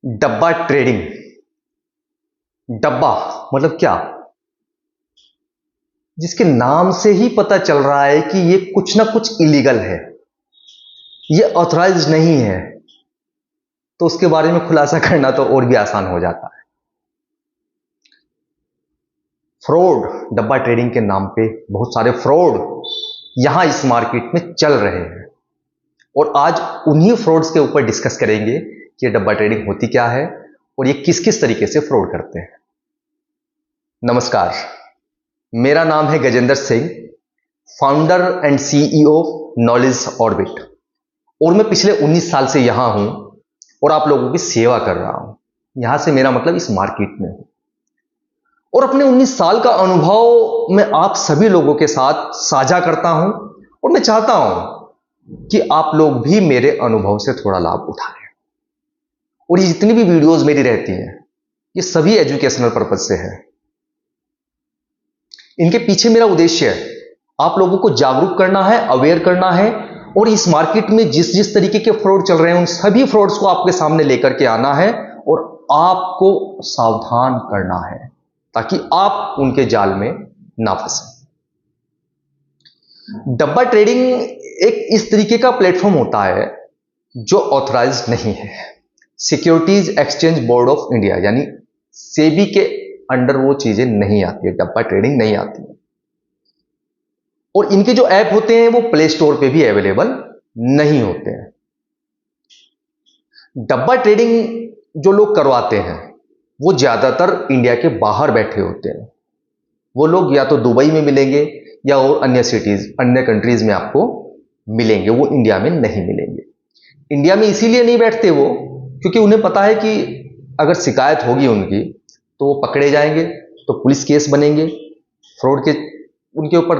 डब्बा ट्रेडिंग। डब्बा मतलब क्या? जिसके नाम से ही पता चल रहा है कि ये कुछ ना कुछ इलीगल है, ये ऑथराइज्ड नहीं है, तो उसके बारे में खुलासा करना तो और भी आसान हो जाता है। फ्रॉड, डब्बा ट्रेडिंग के नाम पे बहुत सारे फ्रॉड यहां इस मार्केट में चल रहे हैं और आज उन्हीं फ्रॉड्स के ऊपर डिस्कस करेंगे कि ये डब्बा ट्रेडिंग होती क्या है और ये किस किस तरीके से फ्रॉड करते हैं। नमस्कार, मेरा नाम है Gajendra Singh, founder and CEO knowledge orbit, और मैं पिछले 19 साल से यहां हूं और आप लोगों की सेवा कर रहा हूं। यहां से मेरा मतलब इस मार्केट में हूं और अपने 19 साल का अनुभव मैं आप सभी लोगों के साथ साझा करता हूं और मैं चाहता हूं कि आप लोग भी मेरे अनुभव से थोड़ा लाभ उठाएं। और ये जितनी भी वीडियोस मेरी रहती हैं ये सभी एजुकेशनल पर्पज से है। इनके पीछे मेरा उद्देश्य है आप लोगों को जागरूक करना है, अवेयर करना है और इस मार्केट में जिस जिस तरीके के फ्रॉड चल रहे हैं उन सभी फ्रॉड्स को आपके सामने लेकर के आना है और आपको सावधान करना है ताकि आप उनके जाल में ना फंसे। डब्बा ट्रेडिंग एक इस तरीके का प्लेटफॉर्म होता है जो ऑथराइज्ड नहीं है। Securities exchange board of India यानी सेबी के अंडर वो चीजें नहीं आती है, डब्बा ट्रेडिंग नहीं आती है। और इनके जो ऐप होते हैं वो प्ले स्टोर पे भी अवेलेबल नहीं होते हैं। डब्बा ट्रेडिंग जो लोग करवाते हैं वो ज्यादातर इंडिया के बाहर बैठे होते हैं। वो लोग या तो दुबई में मिलेंगे या और अन्य सिटीज, अन्य कंट्रीज में आपको मिलेंगे, वो इंडिया में नहीं मिलेंगे। इंडिया में इसीलिए नहीं बैठते वो क्योंकि उन्हें पता है कि अगर शिकायत होगी उनकी तो वो पकड़े जाएंगे, तो पुलिस केस बनेंगे, फ्रॉड के उनके ऊपर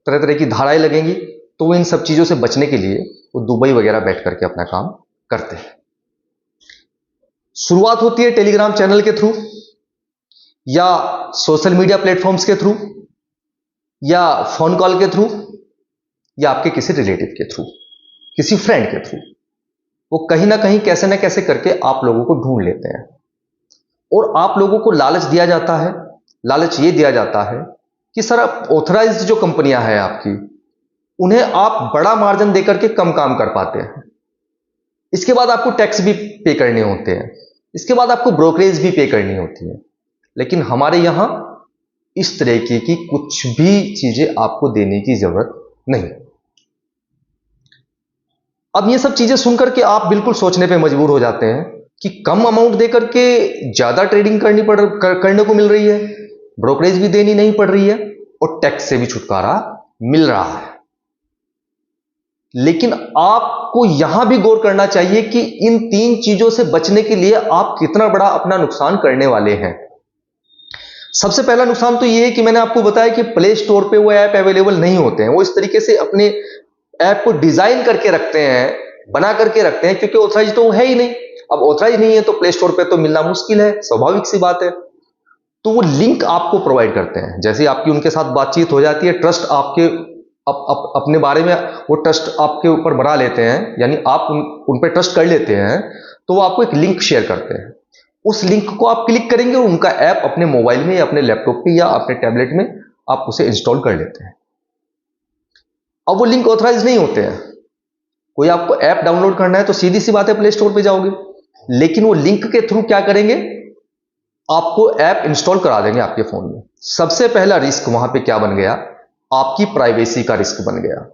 तरह तरह की धाराएं लगेंगी। तो वो इन सब चीजों से बचने के लिए वो दुबई वगैरह बैठ करके अपना काम करते हैं। शुरुआत होती है टेलीग्राम चैनल के थ्रू या सोशल मीडिया प्लेटफॉर्म्स के थ्रू या फोन कॉल के थ्रू या आपके किसी रिलेटिव के थ्रू, किसी फ्रेंड के थ्रू। वो कहीं ना कहीं कैसे ना कैसे करके आप लोगों को ढूंढ लेते हैं और आप लोगों को लालच दिया जाता है। लालच ये दिया जाता है कि सर ऑथराइज्ड जो कंपनियां हैं आपकी, उन्हें आप बड़ा मार्जिन देकर के कम काम कर पाते हैं। इसके बाद आपको टैक्स भी पे करने होते हैं, इसके बाद आपको ब्रोकरेज भी पे करनी होती है। लेकिन हमारे यहां इस तरह की कुछ भी चीजें आपको देने की जरूरत नहीं। अब ये सब चीजें सुनकर के आप बिल्कुल सोचने पे मजबूर हो जाते हैं कि कम अमाउंट देकर के ज्यादा ट्रेडिंग करने को मिल रही है, ब्रोकरेज भी देनी नहीं पड़ रही है और टैक्स से भी छुटकारा मिल रहा है। लेकिन आपको यहां भी गौर करना चाहिए कि इन तीन चीजों से बचने के लिए आप कितना बड़ा अपना नुकसान करने वाले हैं। सबसे पहला नुकसान तो यह है कि मैंने आपको बताया कि प्ले स्टोर पे वो ऐप अवेलेबल नहीं होते हैं। वो इस तरीके से अपने ऐप को डिजाइन करके रखते हैं, बना करके रखते हैं, क्योंकि ऑथराइज तो है ही नहीं। अब ऑथराइज नहीं है तो प्ले स्टोर पे तो मिलना मुश्किल है, स्वाभाविक सी बात है। तो वो लिंक आपको प्रोवाइड करते हैं। जैसे आपकी उनके साथ बातचीत हो जाती है, ट्रस्ट आपके अपने बारे में वो ट्रस्ट आपके ऊपर बना लेते हैं, यानी आप उन पे ट्रस्ट कर लेते हैं, तो वो आपको एक लिंक शेयर करते हैं। उस लिंक को आप क्लिक करेंगे और उनका ऐप अपने मोबाइल में या अपने लैपटॉप पे या अपने टैबलेट में आप उसे इंस्टॉल कर लेते हैं। अब वो लिंक ऑथराइज नहीं होते हैं। कोई आपको ऐप डाउनलोड करना है तो सीधी सी बात है प्ले स्टोर पे जाओगे, लेकिन वो लिंक के थ्रू क्या करेंगे, आपको ऐप इंस्टॉल करा देंगे आपके फोन में। सबसे पहला रिस्क वहां पे क्या बन गया, आपकी प्राइवेसी का रिस्क बन गया,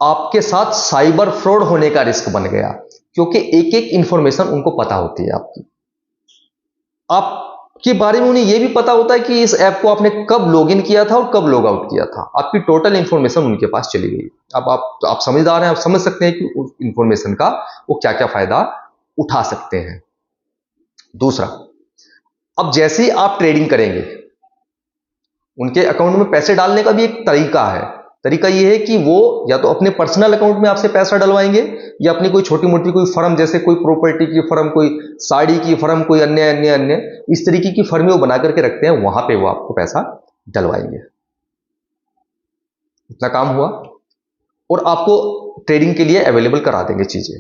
आपके साथ साइबर फ्रॉड होने का रिस्क बन गया, क्योंकि एक एक इंफॉर्मेशन उनको पता होती है आपके बारे में। उन्हें यह भी पता होता है कि इस ऐप को आपने कब लॉगिन किया था और कब लॉग आउट किया था। आपकी टोटल इंफॉर्मेशन उनके पास चली गई। अब आप समझदार हैं, आप समझ सकते हैं कि उस इंफॉर्मेशन का वो क्या क्या फायदा उठा सकते हैं। दूसरा, अब जैसे ही आप ट्रेडिंग करेंगे, उनके अकाउंट में पैसे डालने का भी एक तरीका है। तरीका यह है कि वो या तो अपने पर्सनल अकाउंट में आपसे पैसा डलवाएंगे या अपनी कोई छोटी मोटी कोई फर्म, जैसे कोई प्रॉपर्टी की फर्म, कोई साड़ी की फर्म, कोई अन्य अन्य अन्य इस तरीके की फर्में वो बना करके रखते हैं, वहां पे वो आपको पैसा डलवाएंगे। इतना काम हुआ और आपको ट्रेडिंग के लिए अवेलेबल करा देंगे चीजें।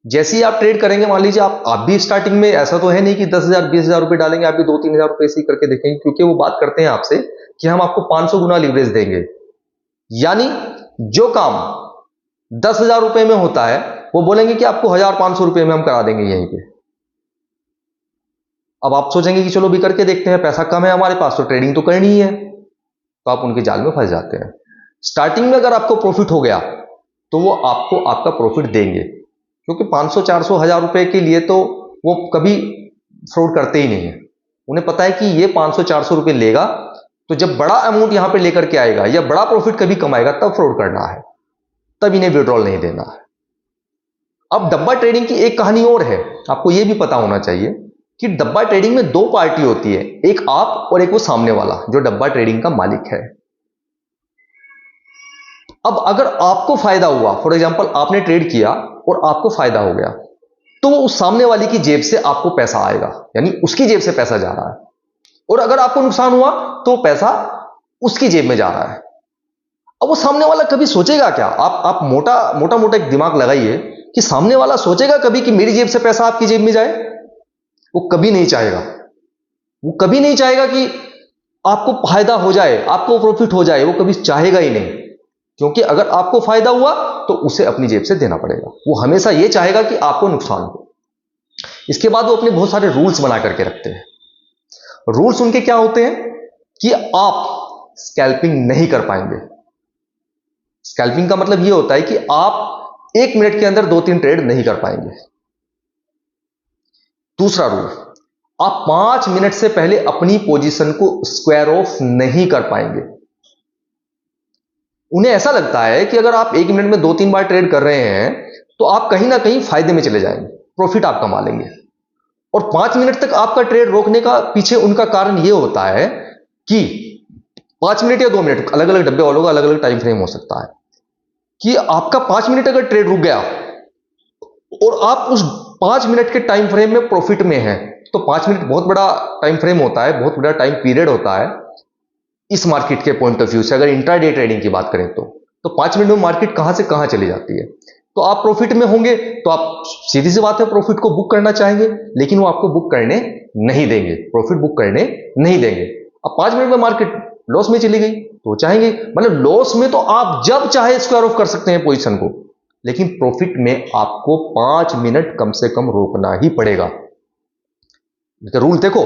जैसे ही आप ट्रेड करेंगे, मान लीजिए आप भी स्टार्टिंग में, ऐसा तो है नहीं कि 10,000 20,000 रुपए डालेंगे, आप भी 2-3 हजार रुपए से ही करके देखेंगे, क्योंकि वो बात करते हैं आपसे कि हम आपको 500 गुना लीवरेज देंगे। यानी जो काम 10,000 रुपए में होता है वो बोलेंगे कि आपको 1,500 रुपए में हम करा देंगे यहीं पे। अब आप सोचेंगे कि चलो भी करके देखते हैं, पैसा कम है हमारे पास तो ट्रेडिंग तो करनी ही है, तो आप उनके जाल में फंस जाते हैं। स्टार्टिंग में अगर आपको प्रॉफिट हो गया तो वो आपको आपका प्रॉफिट देंगे, क्योंकि 500 400 1000 रुपए के लिए तो वो कभी फ्रॉड करते ही नहीं है। उन्हें पता है कि ये 500 400 रुपए लेगा, तो जब बड़ा अमाउंट यहां पे लेकर के आएगा या बड़ा प्रॉफिट कभी कमाएगा तब फ्रॉड करना है, तब इन्हें विड्रॉल नहीं देना है। अब डब्बा ट्रेडिंग की एक कहानी और है, आपको यह भी पता होना चाहिए कि डब्बा ट्रेडिंग में दो पार्टी होती है, एक आप और एक वो सामने वाला जो डब्बा ट्रेडिंग का मालिक है। अब अगर आपको फायदा हुआ, फॉर एग्जांपल आपने ट्रेड किया और आपको फायदा हो गया, तो वो उस सामने वाले की जेब से आपको पैसा आएगा, यानी उसकी जेब से पैसा जा रहा है। और अगर आपको नुकसान हुआ तो पैसा उसकी जेब में जा रहा है। अब वो सामने वाला कभी सोचेगा क्या? आप मोटा मोटा एक दिमाग लगाइए कि सामने वाला सोचेगा कभी कि मेरी जेब से पैसा आपकी जेब में जाए? वो कभी नहीं चाहेगा। वो कभी नहीं चाहेगा कि आपको फायदा हो जाए, आपको प्रॉफिट हो जाए, वो कभी चाहेगा ही नहीं। क्योंकि अगर आपको फायदा हुआ तो उसे अपनी जेब से देना पड़ेगा। वो हमेशा ये चाहेगा कि आपको नुकसान हो। इसके बाद वो अपने बहुत सारे रूल्स बना करके रखते हैं। रूल्स उनके क्या होते हैं कि आप स्कैल्पिंग नहीं कर पाएंगे। स्कैल्पिंग का मतलब ये होता है कि आप 1 मिनट के अंदर 2-3 ट्रेड नहीं कर पाएंगे। दूसरा रूल, आप 5 मिनट से पहले अपनी पोजीशन को स्क्वायर ऑफ नहीं कर पाएंगे। उन्हें ऐसा लगता है कि अगर आप 1 मिनट में 2-3 बार ट्रेड कर रहे हैं तो आप कहीं ना कहीं फायदे में चले जाएंगे, प्रॉफिट आप कमा लेंगे। और 5 मिनट तक आपका ट्रेड रोकने का पीछे उनका कारण यह होता है कि 5 मिनट या 2 मिनट, अलग अलग डब्बे वालों का अलग अलग टाइम फ्रेम हो सकता है, कि आपका 5 मिनट अगर ट्रेड रुक गया और आप उस 5 मिनट के टाइम फ्रेम में प्रॉफिट में हैं, तो 5 मिनट बहुत बड़ा टाइम फ्रेम होता है, बहुत बड़ा टाइम पीरियड होता है इस मार्केट के पॉइंट ऑफ व्यू से। अगर इंट्राडे ट्रेडिंग की बात करें तो 5 मिनट में मार्केट कहां से कहां चली जाती है। तो आप प्रॉफिट में होंगे तो आप सीधी सी बात है प्रॉफिट को बुक करना चाहेंगे, लेकिन वो आपको बुक करने नहीं देंगे, प्रॉफिट बुक करने नहीं देंगे। अब 5 मिनट में मार्केट लॉस में चली गई तो चाहेंगे, मतलब लॉस में तो आप जब चाहे स्क्वायर ऑफ कर सकते हैं पोजीशन को, लेकिन प्रॉफिट में आपको 5 मिनट कम से कम रोकना ही पड़ेगा। रूल देखो,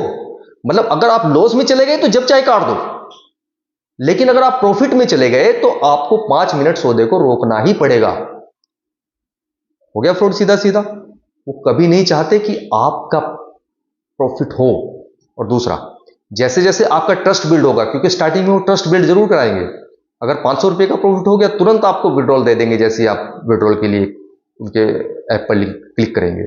मतलब अगर आप लॉस में चले गए तो जब चाहे काट दो, लेकिन अगर आप प्रॉफिट में चले गए तो आपको 5 मिनट सौदे को रोकना ही पड़ेगा। हो गया फ्रॉड सीधा सीधा। वो कभी नहीं चाहते कि आपका प्रॉफिट हो। और दूसरा, जैसे जैसे आपका ट्रस्ट बिल्ड होगा, क्योंकि स्टार्टिंग में वो ट्रस्ट बिल्ड जरूर कराएंगे। अगर 500 रुपए का प्रॉफिट हो गया तुरंत आपको विड्रॉल दे देंगे, जैसे ही आप विड्रॉल के लिए उनके ऐप पर क्लिक करेंगे।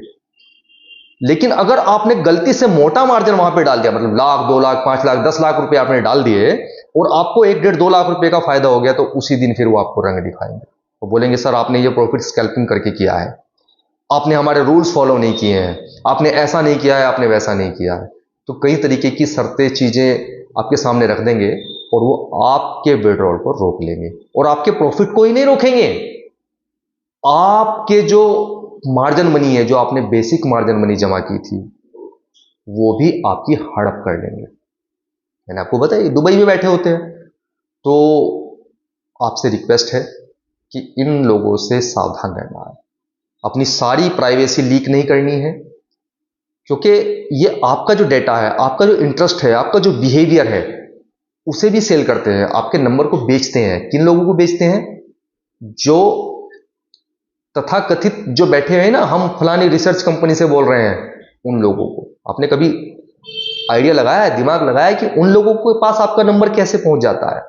लेकिन अगर आपने गलती से मोटा मार्जिन वहां पे डाल दिया, मतलब लाख 2 लाख 5 लाख 10 लाख रुपए आपने डाल दिए और आपको 1-1.5-2 लाख रुपए का फायदा हो गया, तो उसी दिन फिर वो आपको रंग दिखाएंगे। वो बोलेंगे सर आपने ये प्रॉफिट स्कैल्पिंग करके किया है, आपने हमारे रूल्स फॉलो नहीं किए हैं, आपने ऐसा नहीं किया है, आपने वैसा नहीं किया है। तो कई तरीके की शर्तें चीजें आपके सामने रख देंगे और वो आपके विड्रॉल को रोक लेंगे। और आपके प्रॉफिट को ही नहीं रोकेंगे, आपके जो मार्जिन मनी है, जो आपने बेसिक मार्जिन मनी जमा की थी, वो भी आपकी हड़प कर लेंगे। मैंने आपको बताया दुबई में बैठे होते हैं। तो आपसे रिक्वेस्ट है कि इन लोगों से सावधान रहना है, अपनी सारी प्राइवेसी लीक नहीं करनी है, क्योंकि ये आपका जो डेटा है, आपका जो इंटरेस्ट है, आपका जो बिहेवियर है, उसे भी सेल करते हैं, आपके नंबर को बेचते हैं। किन लोगों को बेचते हैं? जो तथाकथित जो बैठे हैं ना, हम फलानी रिसर्च कंपनी से बोल रहे हैं, उन लोगों को। आपने कभी आइडिया लगाया है, दिमाग लगाया है कि उन लोगों के पास आपका नंबर कैसे पहुंच जाता है?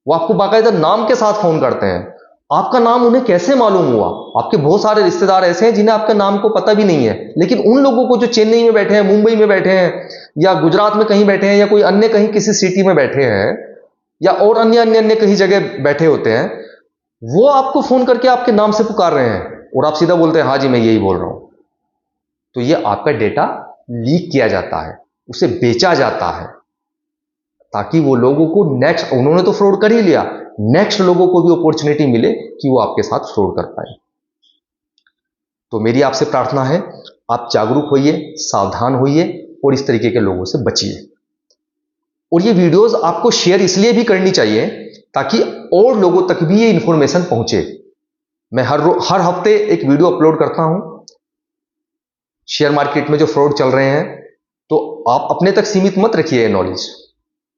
वो आपको बाकायदा नाम के साथ फोन करते हैं। आपका नाम उन्हें कैसे मालूम हुआ? आपके बहुत सारे रिश्तेदार ऐसे हैं जिन्हें आपका नाम को पता भी नहीं है, लेकिन उन लोगों को जो चेन्नई में बैठे हैं, मुंबई में बैठे हैं, या गुजरात में कहीं बैठे हैं, या कोई अन्य कहीं किसी सिटी में बैठे हैं, या और अन्य अन्य अन्य कहीं जगह बैठे होते हैं, वो आपको फोन करके आपके नाम से पुकार रहे हैं और आप सीधा बोलते हैं हाँ जी मैं यही बोल रहा हूं। तो ये आपका डेटा लीक किया जाता है, उसे बेचा जाता है, ताकि वो लोगों को नेक्स्ट, उन्होंने तो फ्रॉड कर ही लिया, नेक्स्ट लोगों को भी अपॉर्चुनिटी मिले कि वो आपके साथ फ्रॉड कर पाए। तो मेरी आपसे प्रार्थना है, आप जागरूक होइए, सावधान होइए और इस तरीके के लोगों से बचिए। और ये वीडियोस आपको शेयर इसलिए भी करनी चाहिए ताकि और लोगों तक भी ये इंफॉर्मेशन पहुंचे। मैं हर हफ्ते एक वीडियो अपलोड करता हूं शेयर मार्केट में जो फ्रॉड चल रहे हैं, तो आप अपने तक सीमित मत रखिए ये नॉलेज,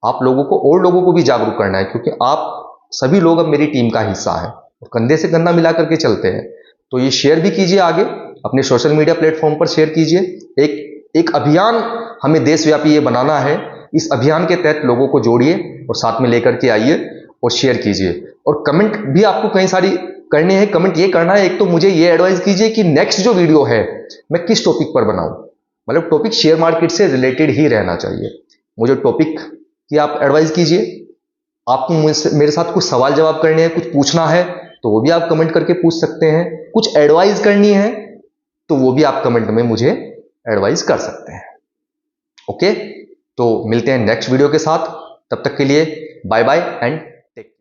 आप लोगों को और लोगों को भी जागरूक करना है, क्योंकि आप सभी लोग अब मेरी टीम का हिस्सा है और कंधे से कंधा मिला करके चलते हैं। तो ये शेयर भी कीजिए, आगे अपने सोशल मीडिया प्लेटफॉर्म पर शेयर कीजिए। एक अभियान हमें देशव्यापी ये बनाना है, इस अभियान के तहत लोगों को जोड़िए और साथ में लेकर के आइए और शेयर कीजिए। और कमेंट भी आपको कई सारी करने हैं। कमेंट ये करना है, एक तो मुझे ये एडवाइस कीजिए कि नेक्स्ट जो वीडियो है मैं किस टॉपिक पर बनाऊं, मतलब टॉपिक शेयर मार्केट से रिलेटेड ही रहना चाहिए। मुझे टॉपिक की आप एडवाइस कीजिए। आपको मेरे साथ कुछ सवाल जवाब करने हैं, कुछ पूछना है तो वो भी आप कमेंट करके पूछ सकते हैं। कुछ एडवाइस करनी है तो वो भी आप कमेंट में मुझे एडवाइस कर सकते हैं। ओके, तो मिलते हैं नेक्स्ट वीडियो के साथ। तब तक के लिए बाय बाय एंड